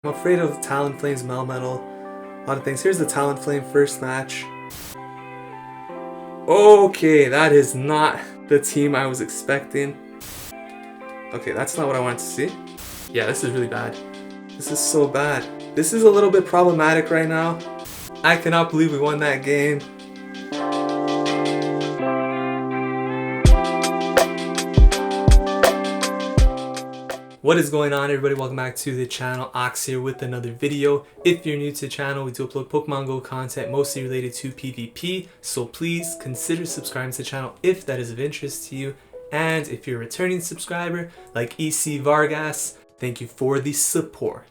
I'm afraid of Talonflame's Melmetal. A lot of things. Here's the Talonflame first match. Okay, that is not the team I was expecting. Okay, that's not what I wanted to see. Yeah, this is really bad. This is so bad. This is a little bit problematic right now. I cannot believe we won that game. What is going on, everybody? Welcome back to the channel. Ox here with another video. If you're new to the channel, we do upload Pokemon Go content mostly related to PvP, so please consider subscribing to the channel if that is of interest to you. And if you're a returning subscriber like EC Vargas, thank you for the support.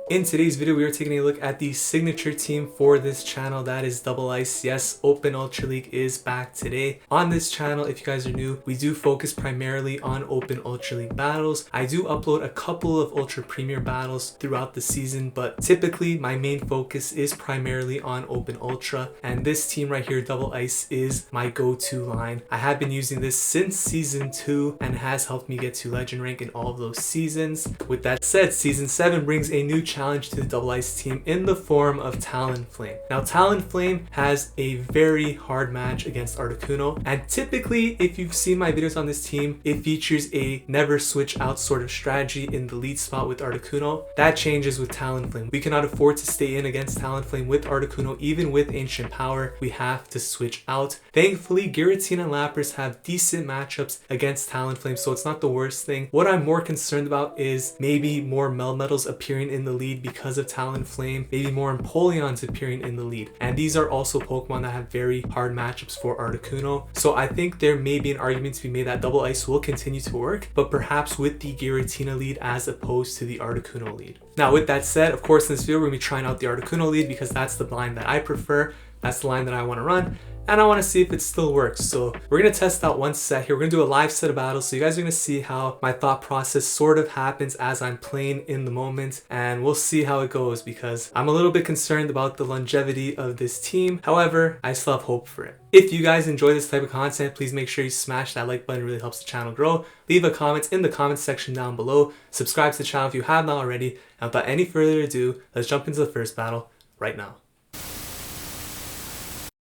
In today's video, we are taking a look at the signature team for this channel. That is Double Ice. Yes, Open Ultra League is back today. On this channel, if you guys are new, we do focus primarily on Open Ultra League battles. I do upload a couple of Ultra Premier battles throughout the season, but typically my main focus is primarily on Open Ultra. And this team right here, Double Ice, is my go-to line. I have been using this since Season 2 and has helped me get to Legend rank in all of those seasons. With that said, Season 7 brings a new challenge to the Double Ice team in the form of Talonflame. Now, Talonflame has a very hard match against Articuno, and typically, if you've seen my videos on this team, it features a never switch out sort of strategy in the lead spot with Articuno. That changes with Talonflame. We cannot afford to stay in against Talonflame with Articuno. Even with Ancient Power, we have to switch out. Thankfully, Giratina and Lapras have decent matchups against Talonflame, so it's not the worst thing. What I'm more concerned about is maybe more Melmetals appearing in the lead because of Talonflame, maybe more Empoleons appearing in the lead. And these are also Pokemon that have very hard matchups for Articuno. So I think there may be an argument to be made that Double Ice will continue to work, but perhaps with the Giratina lead as opposed to the Articuno lead. Now, with that said, of course, in this video, we're going to be trying out the Articuno lead because that's the line that I prefer. That's the line that I want to run. And I want to see if it still works. So we're going to test out one set here. We're going to do a live set of battles. So you guys are going to see how my thought process sort of happens as I'm playing in the moment. And we'll see how it goes because I'm a little bit concerned about the longevity of this team. However, I still have hope for it. If you guys enjoy this type of content, please make sure you smash that like button. It really helps the channel grow. Leave a comment in the comments section down below. Subscribe to the channel if you have not already. And without any further ado, let's jump into the first battle right now.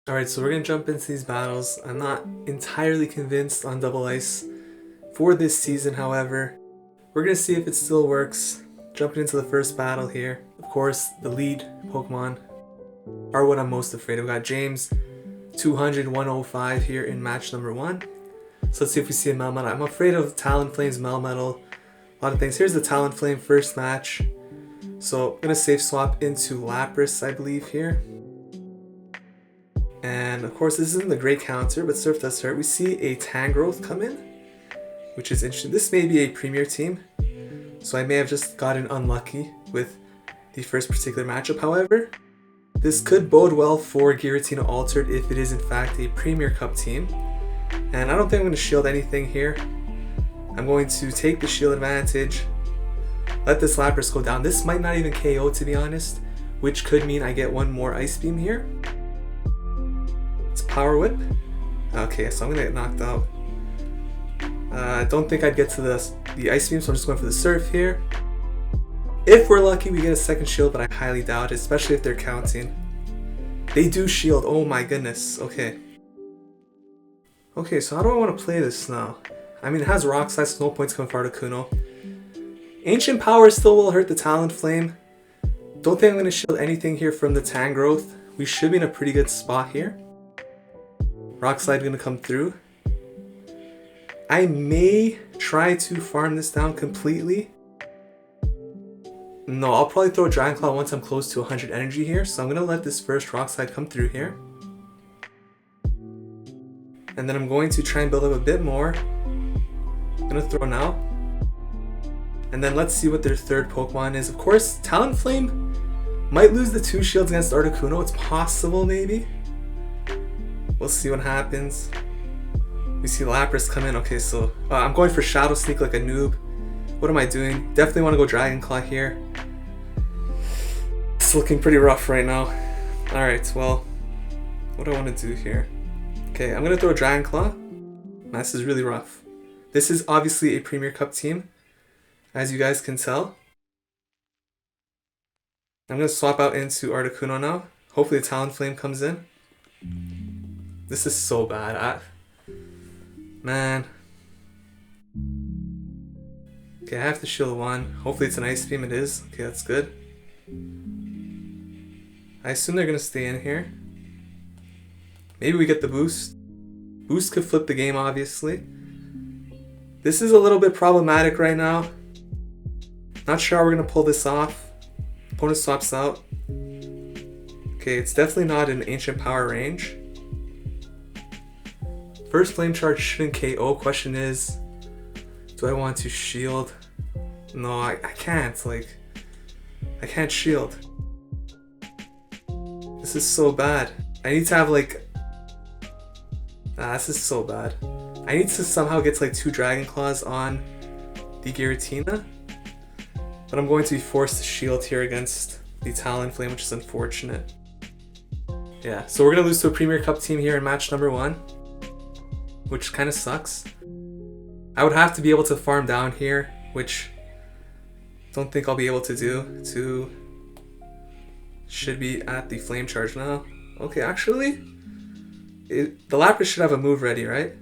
Alright, so we're going to jump into these battles. I'm not entirely convinced on Double Ice for this season, however. We're going to see if it still works. Jumping into the first battle here. Of course, the lead Pokemon are what I'm most afraid of. We got James 200, 105 here in match number 1. So let's see if we see a Melmetal. I'm afraid of Talonflame's Melmetal. A lot of things. Here's the Talonflame first match. So I'm going to safe swap into Lapras, I believe, here. And of course, this isn't the great counter, but Surf does hurt. We see a Tangrowth come in, which is interesting. This may be a premier team, so I may have just gotten unlucky with the first particular matchup. However, this could bode well for Giratina Altered if it is in fact a Premier Cup team. And I don't think I'm going to shield anything here. I'm going to take the shield advantage, let this Lapras go down. This might not even KO, to be honest, which could mean I get one more Ice Beam here. It's Power Whip. Okay, so I'm gonna get knocked out. I don't think I'd get to the Ice Beam, so I'm just going for the Surf here. If we're lucky, we get a second shield, but I highly doubt it, especially if they're counting. They do shield. Oh my goodness. Okay. Okay, so how do I want to play this now? I mean, it has Rock Slide, so no points coming for Articuno. Ancient Power still will hurt the Talonflame. Don't think I'm going to shield anything here from the Tangrowth. We should be in a pretty good spot here. Rock Slide going to come through. I may try to farm this down completely. No, I'll probably throw a Dragon Claw once I'm close to 100 energy here. So I'm going to let this first Rock Slide come through here. And then I'm going to try and build up a bit more. I'm going to throw now. And then let's see what their third Pokemon is. Of course, Talonflame might lose the 2 shields against Articuno. It's possible, maybe. We'll see what happens. We see Lapras come in. Okay, so I'm going for Shadow Sneak like a noob. What am I doing? Definitely want to go Dragon Claw here. It's looking pretty rough right now. Alright, well, what do I want to do here? Okay, I'm going to throw a Dragon Claw. This is really rough. This is obviously a Premier Cup team, as you guys can tell. I'm going to swap out into Articuno now. Hopefully the Talonflame comes in. This is so bad. Man. Okay, I have to shield one. Hopefully it's an Ice Beam. It is. Okay, that's good. I assume they're going to stay in here. Maybe we get the boost. Boost could flip the game, obviously. This is a little bit problematic right now. Not sure how we're going to pull this off. Opponent swaps out. Okay, it's definitely not in Ancient Power range. First Flame Charge shouldn't KO. Question is, do I want to shield? No, I can't. Like, I can't shield. This is so bad. I need to have like... this is so bad. I need to somehow get to like 2 Dragon Claws on the Giratina. But I'm going to be forced to shield here against the Talonflame, which is unfortunate. Yeah, so we're going to lose to a Premier Cup team here in match number 1. Which kind of sucks. I would have to be able to farm down here, which I don't think I'll be able to do. Should be at the Flame Charge now. Okay, actually, the Lapras should have a move ready, right?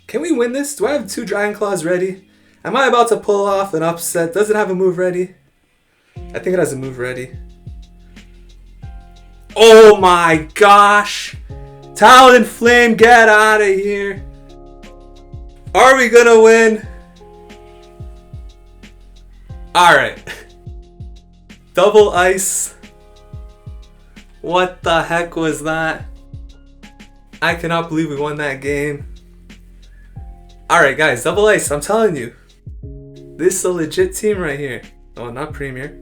Can we win this? Do I have 2 Dragon Claws ready? Am I about to pull off an upset? Does it have a move ready? I think it has a move ready. Oh my gosh! Talonflame, get out of here! Are we gonna win? Alright. Double ice. What the heck was that? I cannot believe we won that game. Alright guys, double ice, I'm telling you. This is a legit team right here. Oh, not Premier.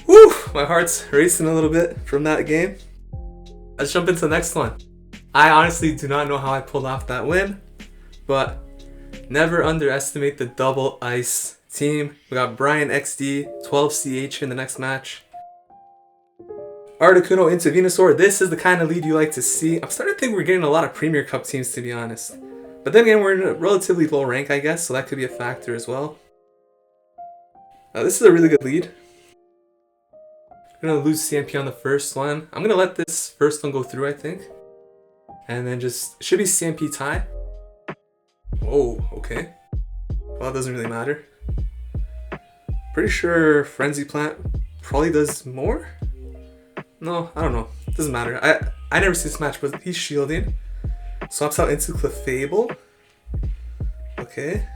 Woo! My heart's racing a little bit from that game. Let's jump into the next one. I honestly do not know how I pulled off that win, but never underestimate the double ice team. We got Brian XD, 12CH in the next match. Articuno into Venusaur. This is the kind of lead you like to see. I'm starting to think we're getting a lot of Premier Cup teams, to be honest. But then again, we're in a relatively low rank, I guess, so that could be a factor as well. This is a really good lead. I'm going to lose CMP on the first one. I'm going to let this first one go through, I think. And then just, it should be CMP tie. Oh, okay. Well, it doesn't really matter. Pretty sure Frenzy Plant probably does more? No, I don't know. It doesn't matter. I never see this match, but he's shielding. Swaps out into Clefable. Okay.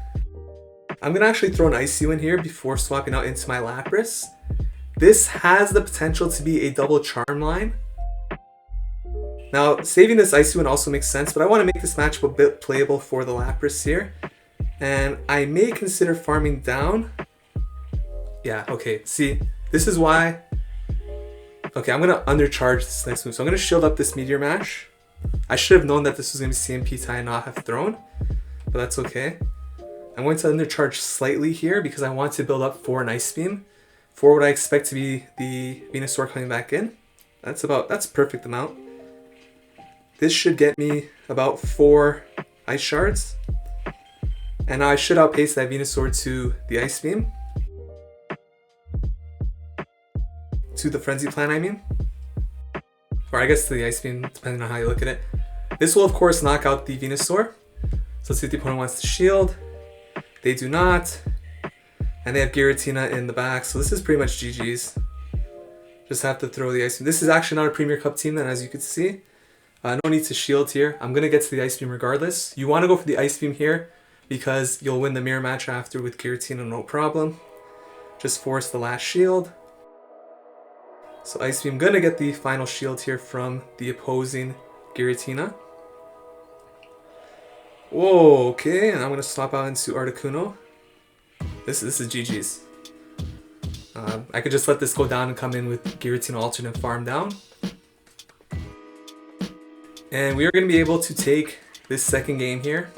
I'm going to actually throw an Icy in here before swapping out into my Lapras. This has the potential to be a double charm line. Now, saving this Icy also makes sense, but I want to make this matchup a bit playable for the Lapras here. And I may consider farming down. Yeah, okay. See, this is why... Okay, I'm going to undercharge this next move. So I'm going to shield up this Meteor Mash. I should have known that this was going to be CMP tie and not have thrown, but that's okay. I'm going to undercharge slightly here because I want to build up for an Ice Beam for what I expect to be the Venusaur coming back in. That's perfect amount. This should get me about 4 Ice Shards. And now I should outpace that Venusaur to the Ice Beam. To the Frenzy Plant, I mean. Or I guess to the Ice Beam, depending on how you look at it. This will, of course, knock out the Venusaur. So let's see if the opponent wants to shield. They do not. And they have Giratina in the back. So this is pretty much GG's. Just have to throw the Ice Beam. This is actually not a Premier Cup team then, as you can see. No need to shield here. I'm going to get to the Ice Beam regardless. You want to go for the Ice Beam here because you'll win the mirror match after with Giratina, no problem. Just force the last shield. So Ice Beam gonna get the final shield here from the opposing Giratina. Whoa, okay, and I'm gonna swap out into Articuno. This is GG's. I could just let this go down and come in with Giratina Altered and farm down. And we are gonna be able to take this second game here.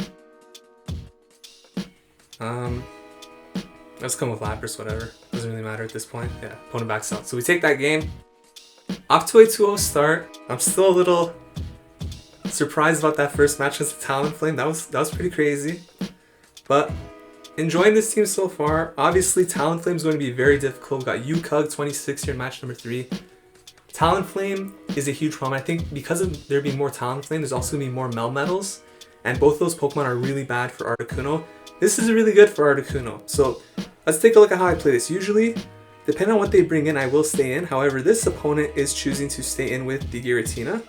Let's come with Lapras, whatever. Doesn't really matter at this point. Yeah, opponent backs out. So we take that game. Off to a 2-0 start. I'm still a little surprised about that first match against the Talonflame. That was pretty crazy. But enjoying this team so far. Obviously, Talonflame is going to be very difficult. We've got Ukug 26 here in match number 3. Talonflame is a huge problem. I think because of there being more Talonflame, there's also going to be more Melmetals. And both those Pokemon are really bad for Articuno. This is really good for Articuno. So let's take a look at how I play this. Usually, depending on what they bring in, I will stay in. However, this opponent is choosing to stay in with the Giratina.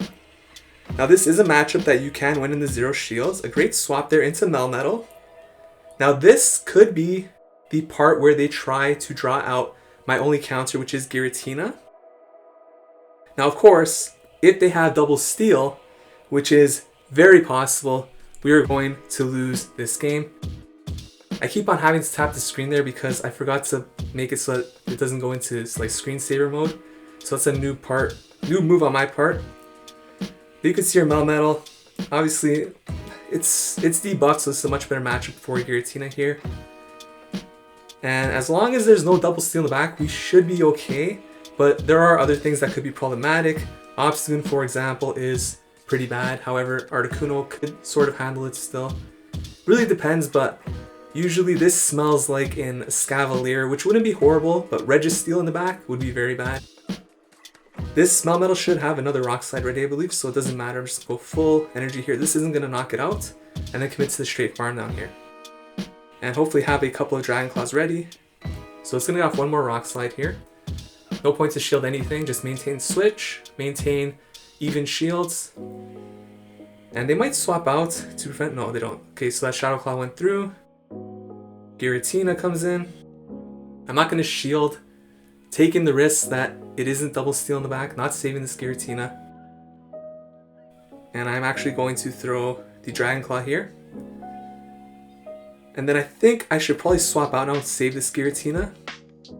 Now this is a matchup that you can win in the 0 shields. A great swap there into Melmetal. Now this could be the part where they try to draw out my only counter, which is Giratina. Now of course, if they have double steal, which is very possible, we are going to lose this game. I keep on having to tap the screen there because I forgot to make it so that it doesn't go into like screensaver mode. So that's a new move on my part. But you can see your Melmetal. Obviously, it's debuffed, so it's a much better matchup for Giratina here. And as long as there's no double steal in the back, we should be okay. But there are other things that could be problematic. Obstagoon, for example, is pretty bad. However, Articuno could sort of handle it still. Really depends, but usually this smells like in Scavalier, which wouldn't be horrible, but Registeel in the back would be very bad. This Melmetal should have another Rock Slide ready, I believe, so it doesn't matter. I'm just going to go full energy here. This isn't going to knock it out, and then commit to the straight farm down here. And hopefully have a couple of Dragon Claws ready. So it's going to go off one more Rock Slide here. No point to shield anything, just maintain switch, maintain even shields. And they might swap out to prevent, no they don't. Okay, so that Shadow Claw went through. Giratina comes in. I'm not going to shield, taking the risk that it isn't double steal in the back, not saving this Giratina. And I'm actually going to throw the Dragon Claw here. And then I think I should probably swap out now and save this Giratina,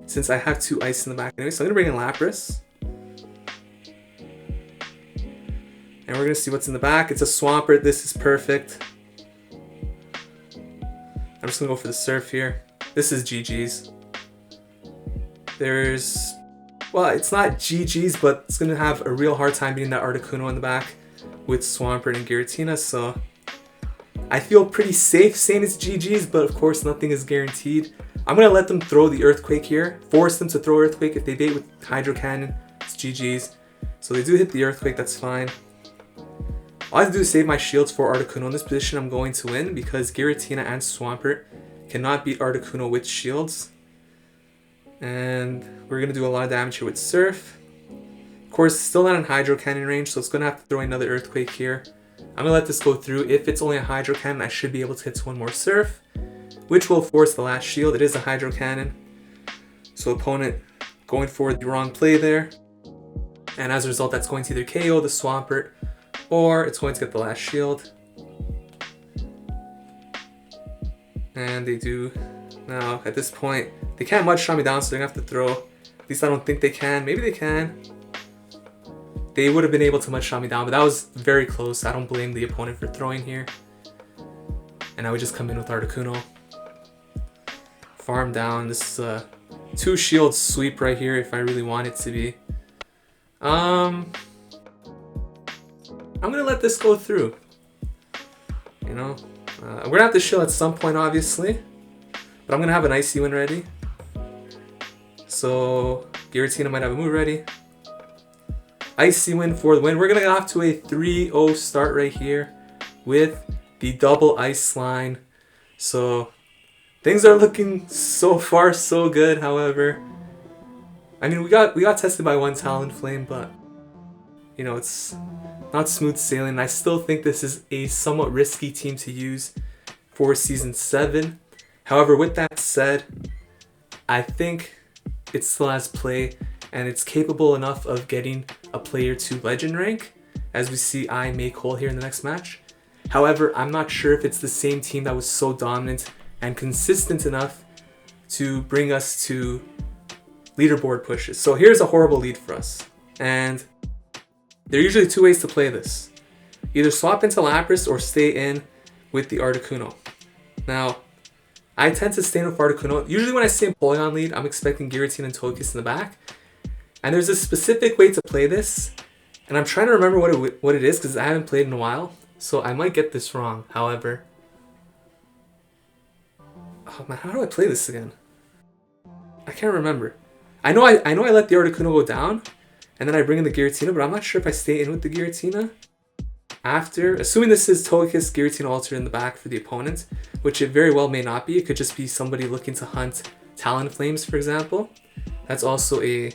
since I have 2 ice in the back anyway. So I'm going to bring in Lapras. And we're going to see what's in the back. It's a Swampert. This is perfect. I'm just going to go for the Surf here. This is GG's. There's... well, it's not GG's, but it's going to have a real hard time beating that Articuno in the back with Swampert and Giratina. So I feel pretty safe saying it's GG's, but of course nothing is guaranteed. I'm going to let them throw the Earthquake here. Force them to throw Earthquake. If they bait with Hydro Cannon, it's GG's. So they do hit the Earthquake, that's fine. All I have to do is save my shields for Articuno. In this position, I'm going to win because Giratina and Swampert cannot beat Articuno with shields. And we're going to do a lot of damage here with Surf. Of course, still not in Hydro Cannon range, so it's going to have to throw another Earthquake here. I'm going to let this go through. If it's only a Hydro Cannon, I should be able to get to one more Surf, which will force the last shield. It is a Hydro Cannon. So opponent going for the wrong play there. And as a result, that's going to either KO the Swampert, or it's going to get the last shield. And they do. Now, at this point, they can't much shot me down, so they're going to have to throw. At least I don't think they can. Maybe they can. They would have been able to much shot me down, but that was very close. I don't blame the opponent for throwing here. And I would just come in with Articuno. Farm down. This is a 2 shield sweep right here if I really want it to be. I'm gonna let this go through. You know, we're gonna have to shield at some point, obviously, but I'm gonna have an Icy Wind ready. So Giratina might have a move ready. Icy Wind for the win. We're gonna go off to a 3-0 start right here with the double ice line. So things are looking so far so good. However, I mean we got tested by one Talonflame, but you know it's not smooth sailing. I still think this is a somewhat risky team to use for Season 7. However, with that said, I think it still has play and it's capable enough of getting a player to Legend rank, as we see lMaykol here in the next match. However, I'm not sure if it's the same team that was so dominant and consistent enough to bring us to leaderboard pushes. So here's a horrible lead for us. And there are usually 2 ways to play this. Either swap into Lapras or stay in with the Articuno. Now, I tend to stay in with Articuno. Usually when I see Empoleon lead, I'm expecting Giratina and Togekiss in the back. And there's a specific way to play this. And I'm trying to remember what it is because I haven't played in a while. So I might get this wrong, however. Oh man, how do I play this again? I can't remember. I know I let the Articuno go down, and then I bring in the Giratina, but I'm not sure if I stay in with the Giratina after. Assuming this is Togekiss, Giratina Altered in the back for the opponent, which it very well may not be. It could just be somebody looking to hunt Talonflames, for example. That's also a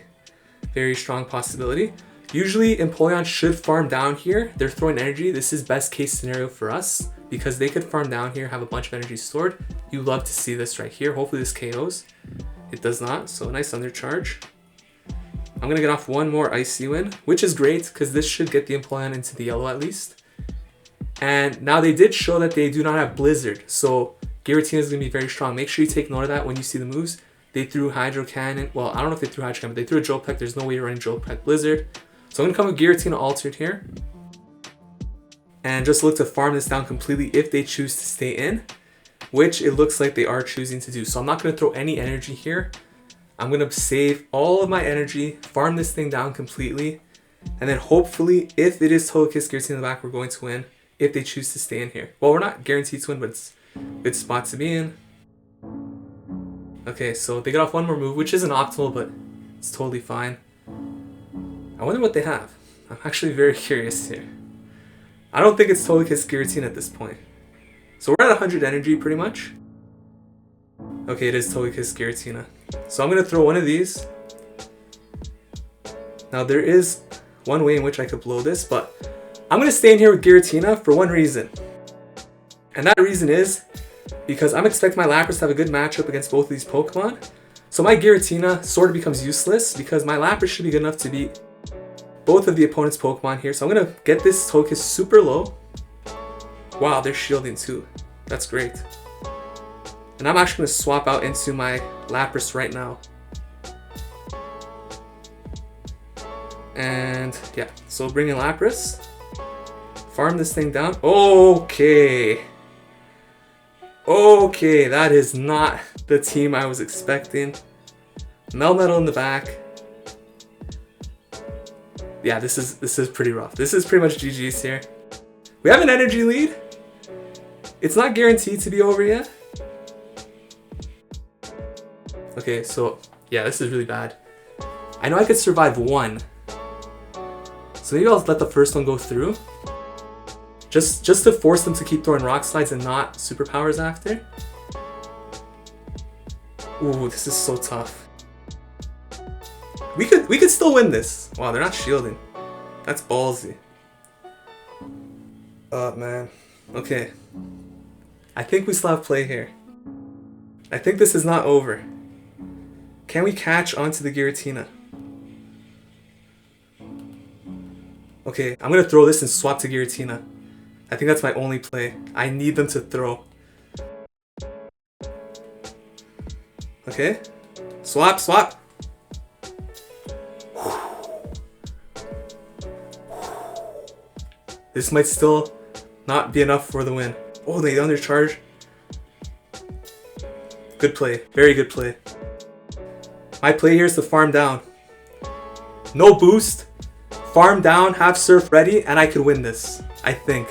very strong possibility. Usually Empoleon should farm down here. They're throwing energy. This is best case scenario for us because they could farm down here, have a bunch of energy stored. You love to see this right here. Hopefully this KOs. It does not, so a nice undercharge. I'm gonna get off one more Icy Wind, which is great because this should get the Empoleon into the yellow at least. And now they did show that they do not have Blizzard, so Giratina is gonna be very strong. Make sure you take note of that when you see the moves. They threw Hydro Cannon. Well, I don't know if they threw Hydro Cannon, but they threw a Jolt Peck. There's no way you're running Jolt Peck Blizzard. So I'm gonna come with Giratina Altered here. And just look to farm this down completely if they choose to stay in, which it looks like they are choosing to do. So I'm not gonna throw any energy here. I'm gonna save all of my energy, farm this thing down completely, and then hopefully, if it is Togekiss Giratina in the back, we're going to win if they choose to stay in here. Well, we're not guaranteed to win, but it's a good spot to be in. Okay, so they got off one more move, which isn't optimal, but it's totally fine. I wonder what they have. I'm actually very curious here. I don't think it's Togekiss Giratina at this point. So we're at 100 energy pretty much. Okay, it is Togekiss Giratina. So I'm gonna throw one of these. Now there is one way in which I could blow this, but I'm gonna stay in here with Giratina for one reason. And that reason is because I'm expecting my Lapras to have a good matchup against both of these Pokemon. So my Giratina sort of becomes useless because my Lapras should be good enough to beat both of the opponent's Pokemon here. So I'm gonna get this Togekiss super low. Wow, they're shielding too. That's great. And I'm actually gonna swap out into my Lapras right now. And yeah, so bring in Lapras. Farm this thing down. Okay. Okay, that is not the team I was expecting. Melmetal in the back. Yeah, this is pretty rough. This is pretty much GG's here. We have an energy lead. It's not guaranteed to be over yet. Okay, so yeah, this is really bad. I know I could survive one. So maybe I'll let the first one go through. Just to force them to keep throwing rock slides and not superpowers after. Ooh, this is so tough. We could still win this. Wow, they're not shielding. That's ballsy. Oh man. Okay. I think we still have play here. I think this is not over. Can we catch onto the Giratina? Okay, I'm gonna throw this and swap to Giratina. I think that's my only play. I need them to throw. Okay. Swap, swap. This might still not be enough for the win. Oh, they undercharge. Good play. Very good play. My play here is to farm down. No boost. Farm down, have Surf ready, and I could win this. I think.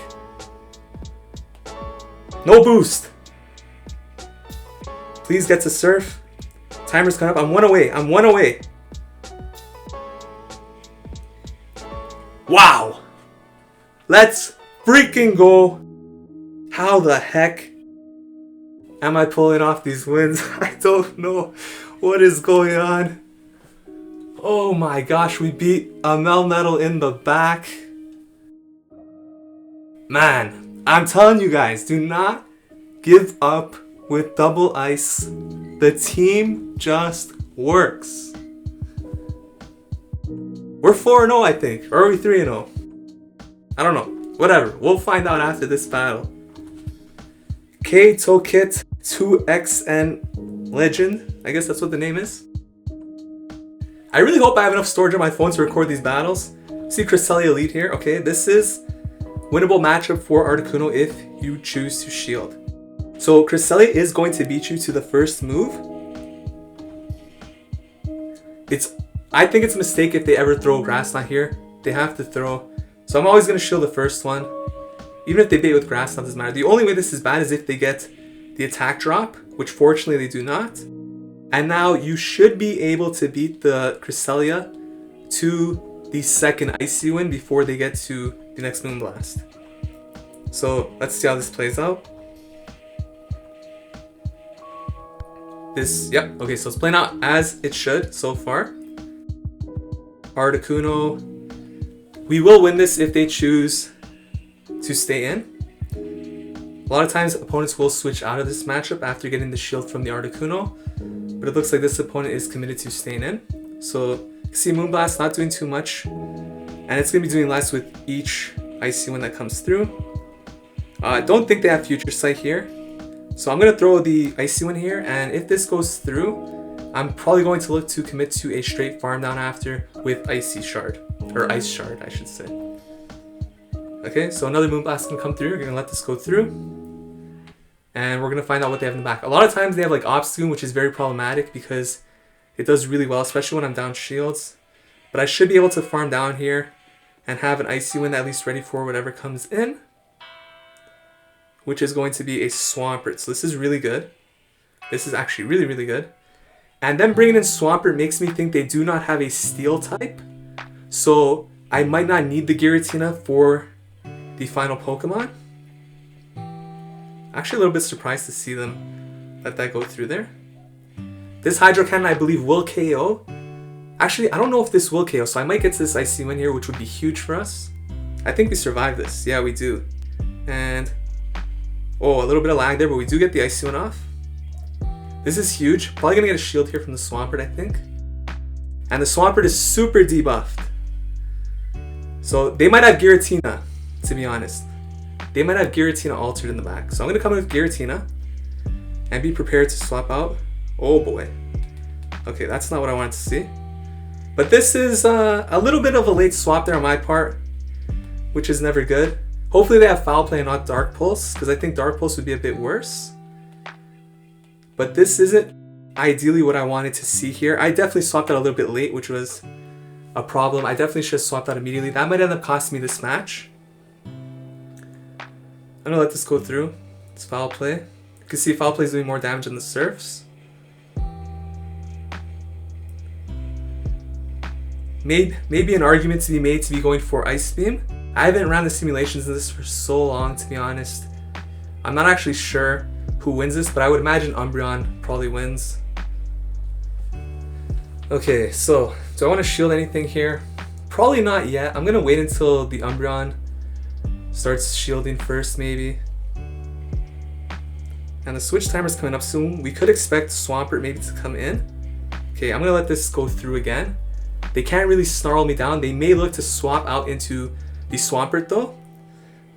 No boost. Please get to Surf. Timer's coming up. I'm one away. I'm one away. Wow. Let's freaking go. How the heck am I pulling off these wins? I don't know what is going on. Oh my gosh, we beat a Melmetal in the back. Man, I'm telling you guys, do not give up with Double Ice. The team just works. We're 4-0, I think. Or are we 3-0? I don't know. Whatever. We'll find out after this battle. K-Tokit 2XN Legend. I guess that's what the name is. I really hope I have enough storage on my phone to record these battles. See Cresselia lead here. Okay, this is winnable matchup for Articuno if you choose to shield. So Cresselia is going to beat you to the first move. I think it's a mistake if they ever throw Grass Knot here. They have to throw. So I'm always going to shield the first one. Even if they bait with Grass Knot, doesn't matter. The only way this is bad is if they get the attack drop, which fortunately they do not. And now you should be able to beat the Cresselia to the second Icy Wind before they get to the next Moonblast. So let's see how this plays out. Yep, okay, so it's playing out as it should so far. Articuno. We will win this if they choose to stay in. A lot of times opponents will switch out of this matchup after getting the shield from the Articuno, but it looks like this opponent is committed to staying in. So you can see Moonblast not doing too much, and it's going to be doing less with each Icy Wind that comes through. I don't think they have Future Sight here, so I'm going to throw the Icy Wind here, and if this goes through, I'm probably going to look to commit to a straight farm down after with Icy Shard, or Ice Shard I should say. Okay, so another Moonblast can come through. We're going to let this go through, and we're going to find out what they have in the back. A lot of times they have like Obstagoon, which is very problematic because it does really well, especially when I'm down shields. But I should be able to farm down here and have an Icy Wind at least ready for whatever comes in, which is going to be a Swampert. So this is really good. This is actually really, really good. And then bringing in Swampert makes me think they do not have a Steel type. So I might not need the Giratina for the final Pokemon. Actually a little bit surprised to see them let that go through there. This Hydro Cannon I believe will KO. Actually, I don't know if this will KO, so I might get to this Icy Wind here, which would be huge for us. I think we survive this. Yeah, we do. And oh, a little bit of lag there, but we do get the Icy Wind off. This is huge. Probably gonna get a shield here from the Swampert, I think. And the Swampert is super debuffed. So they might have Giratina, to be honest. They might have Giratina Altered in the back. So I'm gonna come in with Giratina and be prepared to swap out. Oh boy. Okay, that's not what I wanted to see. But this is a little bit of a late swap there on my part, which is never good. Hopefully they have Foul Play and not Dark Pulse, because I think Dark Pulse would be a bit worse. But this isn't ideally what I wanted to see here. I definitely swapped out a little bit late, which was a problem. I definitely should have swapped out immediately. That might end up costing me this match. I'm going to let this go through. It's Foul Play. You can see Foul Play is doing more damage than the Surfs. Maybe an argument to be made to be going for Ice Beam. I haven't ran the simulations of this for so long, to be honest. I'm not actually sure who wins this, but I would imagine Umbreon probably wins. Okay, so do I want to shield anything here? Probably not yet. I'm going to wait until the Umbreon starts shielding first, maybe. And the switch timer's coming up soon. We could expect Swampert maybe to come in. Okay, I'm going to let this go through again. They can't really snarl me down. They may look to swap out into the Swampert though.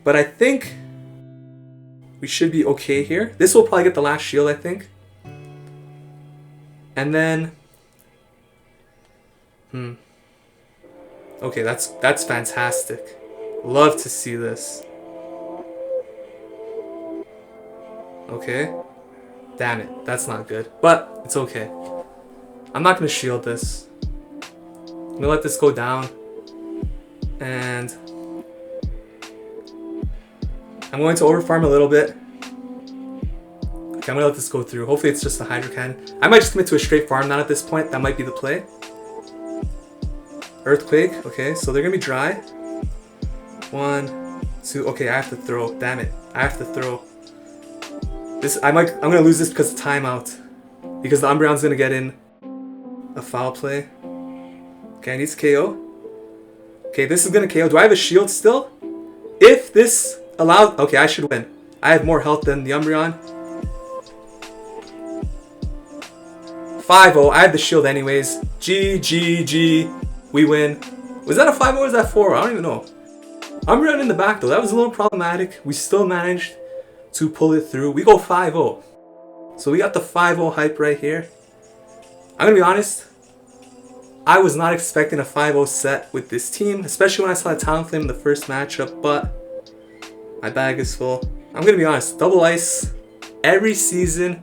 But I think we should be okay here. This will probably get the last shield, I think. And then... Okay, that's fantastic. Love to see this. Okay. Damn it, that's not good. But it's okay. I'm not going to shield this. I'm going to let this go down. And I'm going to overfarm a little bit. Okay, I'm going to let this go through. Hopefully it's just a Hydro Cannon. I might just commit to a straight farm down at this point. That might be the play. Earthquake. Okay, so they're going to be dry. 1, 2. Okay, I have to throw. Damn it. I have to throw. I'm going to lose this because of timeout. Because the Umbreon's going to get in a Foul Play. Okay, I need to KO. Okay, this is going to KO. Do I have a shield still? If this allows... Okay, I should win. I have more health than the Umbreon. 5-0. I have the shield anyways. G. We win. Was that a 5-0 or was that 4? I don't even know. Umbreon in the back though. That was a little problematic. We still managed to pull it through. We go 5-0. So we got the 5-0 hype right here. I'm going to be honest. I was not expecting a 5-0 set with this team, especially when I saw Talonflame in the first matchup, but my bag is full. I'm going to be honest, double ice every season.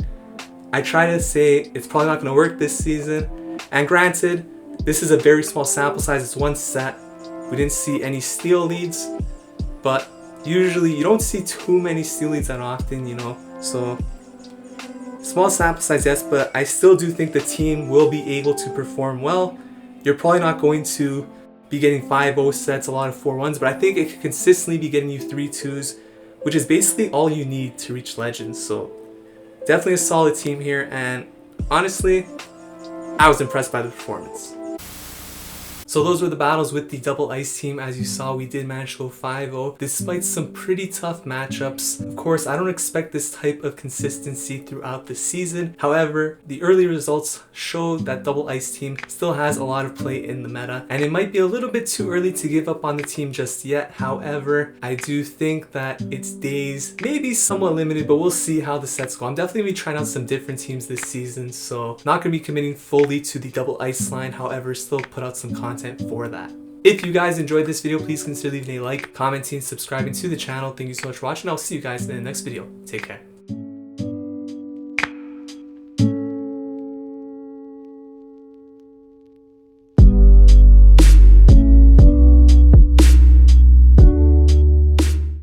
I try to say it's probably not going to work this season. And granted, this is a very small sample size. It's one set. We didn't see any steel leads, but usually you don't see too many steel leads that often, you know. So Small sample size, yes, but I still do think the team will be able to perform well. You're probably not going to be getting 5-0 sets, a lot of 4-1s, but I think it could consistently be getting you 3-2s, which is basically all you need to reach Legends. So definitely a solid team here, and honestly, I was impressed by the performance. So those were the battles with the double ice team. As you saw, we did manage to go 5-0 despite some pretty tough matchups. Of course, I don't expect this type of consistency throughout the season. However, the early results show that double ice team still has a lot of play in the meta, and it might be a little bit too early to give up on the team just yet. However, I do think that its days may be somewhat limited, but we'll see how the sets go. I'm definitely going to be trying out some different teams this season, so not going to be committing fully to the double ice line. However, still put out some content for that. If you guys enjoyed this video, please consider leaving a like, commenting, subscribing to the channel. Thank you so much for watching. I'll see you guys in the next video. Take care.